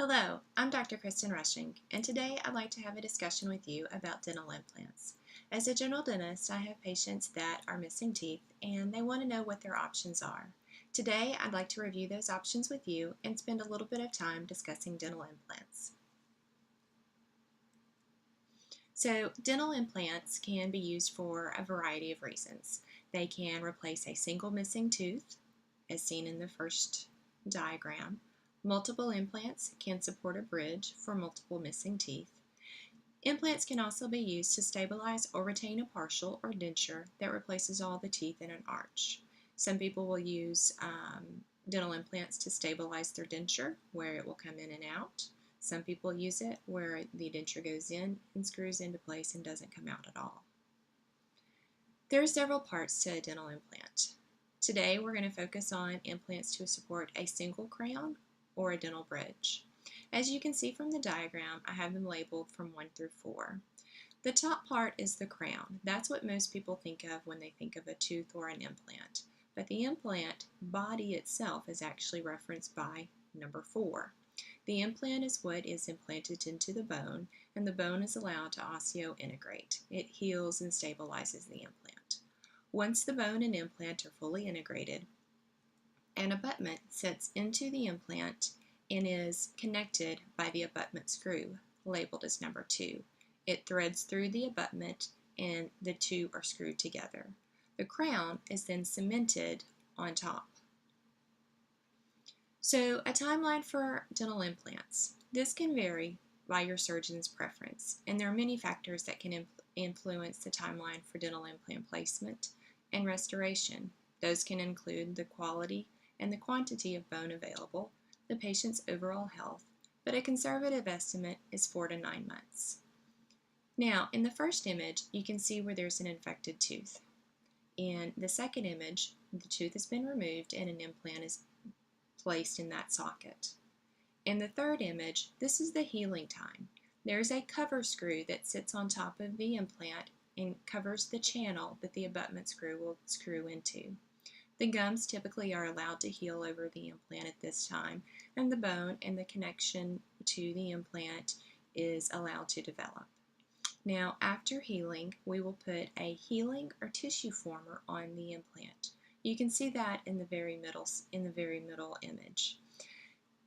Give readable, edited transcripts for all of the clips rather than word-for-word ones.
Hello, I'm Dr. Kristin Rushing, and today I'd like to have a discussion with you about dental implants. As a general dentist, I have patients that are missing teeth and they want to know what their options are. Today, I'd like to review those options with you and spend a little bit of time discussing dental implants. So, dental implants can be used for a variety of reasons. They can replace a single missing tooth, as seen in the first diagram. Multiple implants can support a bridge for multiple missing teeth. Implants can also be used to stabilize or retain a partial or denture that replaces all the teeth in an arch. Some people will use dental implants to stabilize their denture, where it will come in and out. Some people use it where the denture goes in and screws into place and doesn't come out at all. There are several parts to a dental implant. Today we're going to focus on implants to support a single crown or a dental bridge. As you can see from the diagram, I have them labeled from 1 through 4. The top part is the crown. That's what most people think of when they think of a tooth or an implant. But the implant body itself is actually referenced by number 4. The implant is what is implanted into the bone, and the bone is allowed to osseointegrate. It heals and stabilizes the implant. Once the bone and implant are fully integrated, an abutment sits into the implant and is connected by the abutment screw, labeled as number 2. It threads through the abutment and the two are screwed together. The crown is then cemented on top. So, a timeline for dental implants. This can vary by your surgeon's preference, and there are many factors that can influence the timeline for dental implant placement and restoration. Those can include the quality and the quantity of bone available, the patient's overall health, but a conservative estimate is 4 to 9 months. Now, in the first image, you can see where there's an infected tooth. In the second image, the tooth has been removed and an implant is placed in that socket. In the third image, this is the healing time. There's a cover screw that sits on top of the implant and covers the channel that the abutment screw will screw into. The gums typically are allowed to heal over the implant at this time, and the bone and the connection to the implant is allowed to develop. Now, after healing, we will put a healing or tissue former on the implant. You can see that in the very middle image.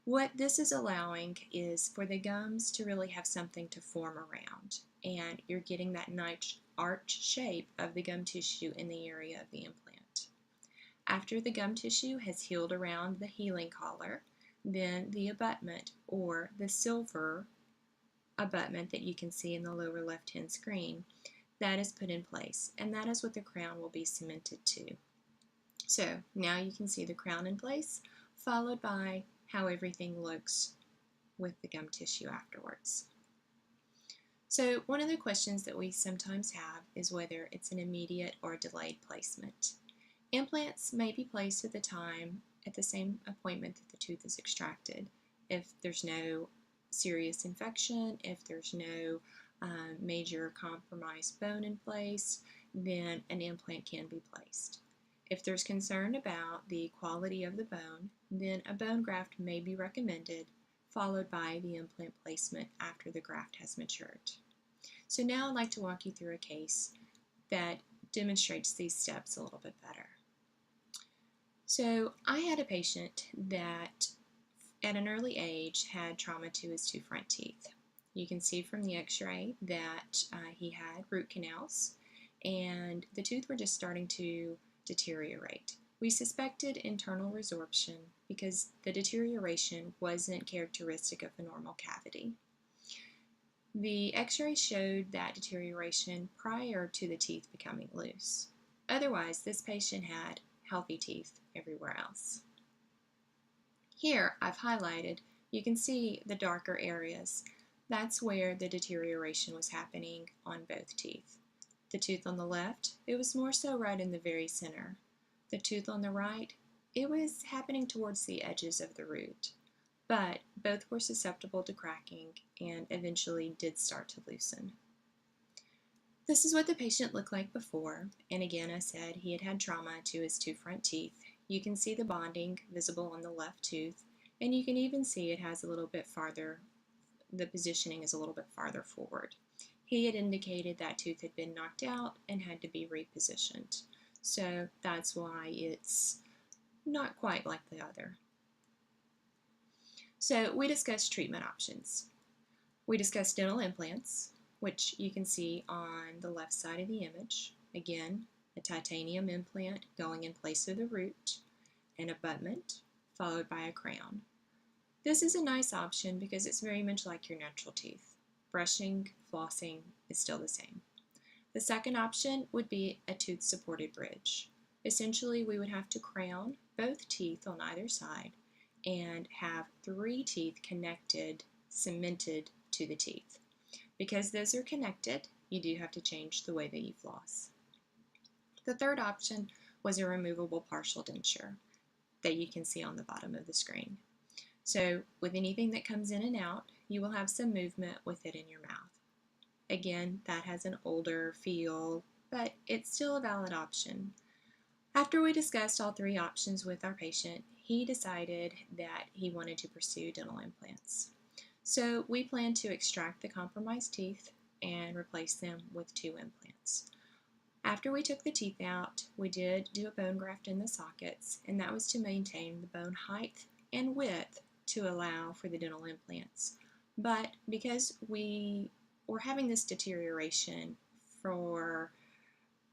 What this is allowing is for the gums to really have something to form around, and you're getting that nice arch shape of the gum tissue in the area of the implant. After the gum tissue has healed around the healing collar, then the abutment, or the silver abutment that you can see in the lower left-hand screen, that is put in place, and that is what the crown will be cemented to. So now you can see the crown in place, followed by how everything looks with the gum tissue afterwards. So one of the questions that we sometimes have is whether it's an immediate or delayed placement. Implants may be placed at the same appointment that the tooth is extracted. If there's no serious infection, if there's no major compromised bone in place, then an implant can be placed. If there's concern about the quality of the bone, then a bone graft may be recommended, followed by the implant placement after the graft has matured. So now I'd like to walk you through a case that demonstrates these steps a little bit better. So I had a patient that at an early age had trauma to his 2 front teeth. You can see from the x-ray that he had root canals and the tooth were just starting to deteriorate. We suspected internal resorption because the deterioration wasn't characteristic of a normal cavity. The x-ray showed that deterioration prior to the teeth becoming loose. Otherwise, this patient had healthy teeth everywhere else. Here I've highlighted, you can see the darker areas. That's where the deterioration was happening on both teeth. The tooth on the left, it was more so right in the very center. The tooth on the right, it was happening towards the edges of the root. But both were susceptible to cracking and eventually did start to loosen. This is what the patient looked like before, and again I said he had had trauma to his 2 front teeth. You can see the bonding visible on the left tooth, And you can even see it has a little bit farther, the positioning is a little bit farther forward. He had indicated that tooth had been knocked out and had to be repositioned. So that's why it's not quite like the other. So we discussed treatment options. We discussed dental implants, which you can see on the left side of the image. Again, a titanium implant going in place of the root, an abutment, followed by a crown. This is a nice option because it's very much like your natural teeth. Brushing, flossing is still the same. The second option would be a tooth-supported bridge. Essentially, we would have to crown both teeth on either side and have 3 teeth connected, cemented to the teeth. Because those are connected, you do have to change the way that you floss. The third option was a removable partial denture that you can see on the bottom of the screen. So with anything that comes in and out, you will have some movement with it in your mouth. Again, that has an older feel, but it's still a valid option. After we discussed all 3 options with our patient, he decided that he wanted to pursue dental implants. So we planned to extract the compromised teeth and replace them with 2 implants. After we took the teeth out, we did do a bone graft in the sockets, and that was to maintain the bone height and width to allow for the dental implants. But because we were having this deterioration for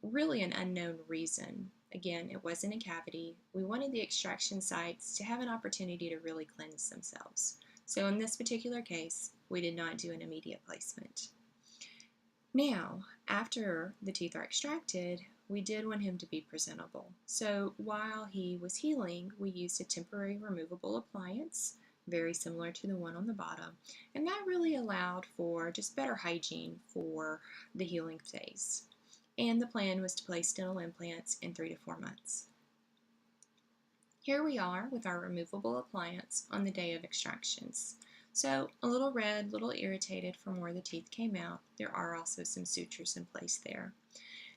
really an unknown reason, again, it wasn't a cavity, we wanted the extraction sites to have an opportunity to really cleanse themselves. So in this particular case, we did not do an immediate placement. Now, after the teeth are extracted, we did want him to be presentable. So while he was healing, we used a temporary removable appliance, very similar to the one on the bottom, and that really allowed for just better hygiene for the healing phase. And the plan was to place dental implants in 3 to 4 months. Here we are with our removable appliance on the day of extractions. So a little red, a little irritated from where the teeth came out. There are also some sutures in place there.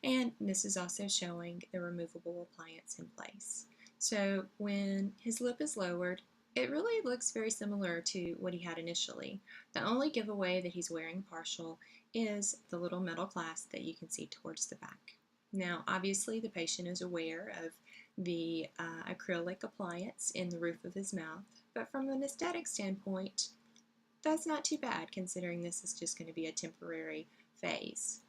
And this is also showing the removable appliance in place. So when his lip is lowered, it really looks very similar to what he had initially. The only giveaway that he's wearing partial is the little metal clasp that you can see towards the back. Now, obviously, the patient is aware of the acrylic appliance in the roof of his mouth, but from an aesthetic standpoint, that's not too bad considering this is just going to be a temporary phase.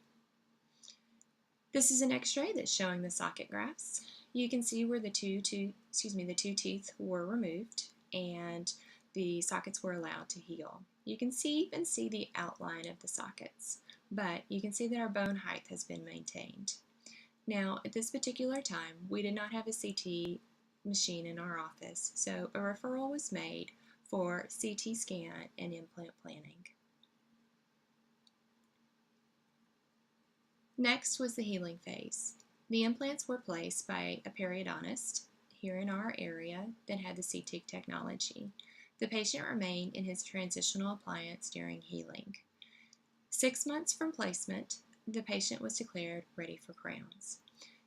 This is an x-ray that's showing the socket grafts. You can see where the two teeth were removed and the sockets were allowed to heal. You can even see the outline of the sockets, but you can see that our bone height has been maintained. Now, at this particular time, we did not have a CT machine in our office, so a referral was made for CT scan and implant planning. Next was the healing phase. The implants were placed by a periodontist here in our area that had the CT technology. The patient remained in his transitional appliance during healing. 6 months from placement, the patient was declared ready for crowns.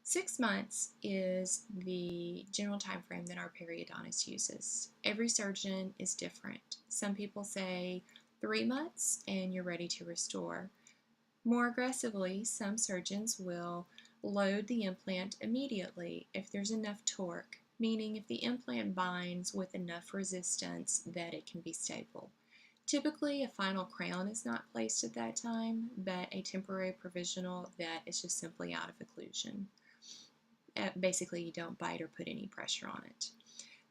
6 months is the general time frame that our periodontist uses. Every surgeon is different. Some people say 3 months and you're ready to restore. More aggressively, some surgeons will load the implant immediately if there's enough torque, meaning if the implant binds with enough resistance that it can be stable. Typically, a final crown is not placed at that time, but a temporary provisional that is just simply out of occlusion. Basically, you don't bite or put any pressure on it.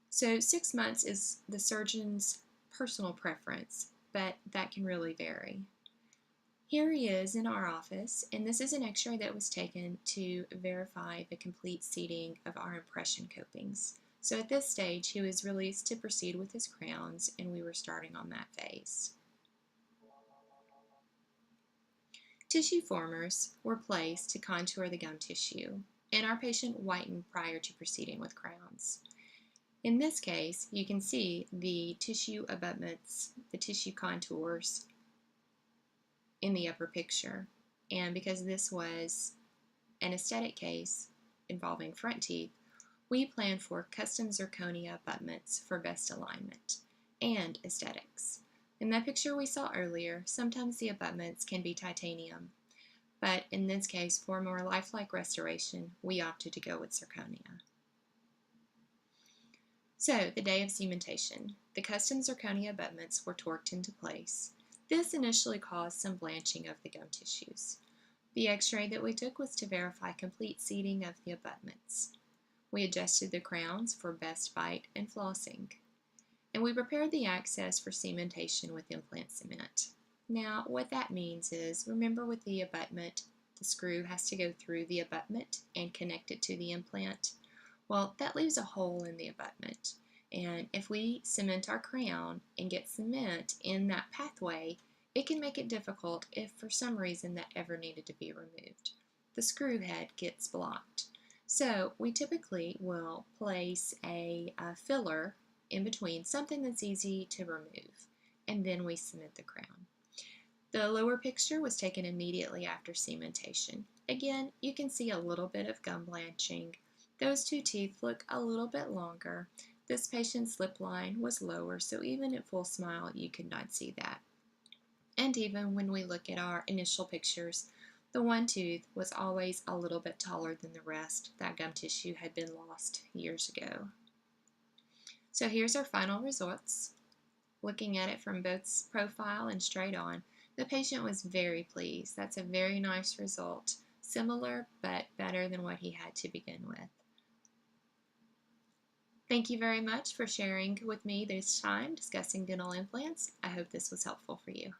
So 6 months is the surgeon's personal preference, but that can really vary. Here he is in our office, and this is an x-ray that was taken to verify the complete seating of our impression copings. So at this stage, he was released to proceed with his crowns, and we were starting on that phase. Tissue formers were placed to contour the gum tissue, and our patient whitened prior to proceeding with crowns. In this case, you can see the tissue abutments, the tissue contours in the upper picture. And because this was an aesthetic case involving front teeth, we planned for custom zirconia abutments for best alignment. and aesthetics. In that picture we saw earlier, sometimes the abutments can be titanium, but in this case, for more lifelike restoration, we opted to go with zirconia. So, the day of cementation. The custom zirconia abutments were torqued into place. This initially caused some blanching of the gum tissues. The x-ray that we took was to verify complete seating of the abutments. We adjusted the crowns for best bite and flossing. And we prepared the access for cementation with implant cement. Now, what that means is, remember with the abutment, the screw has to go through the abutment and connect it to the implant. Well, that leaves a hole in the abutment. And if we cement our crown and get cement in that pathway, it can make it difficult if for some reason that ever needed to be removed. The screw head gets blocked. So we typically will place a filler in between, something that's easy to remove, and then we cement the crown. The lower picture was taken immediately after cementation. Again, you can see a little bit of gum blanching. Those two teeth look a little bit longer. This patient's lip line was lower, so even at full smile, you could not see that. And even when we look at our initial pictures, the one tooth was always a little bit taller than the rest. That gum tissue had been lost years ago. So here's our final results. Looking at it from both profile and straight on, the patient was very pleased. That's a very nice result. Similar, but better than what he had to begin with. Thank you very much for sharing with me this time discussing dental implants. I hope this was helpful for you.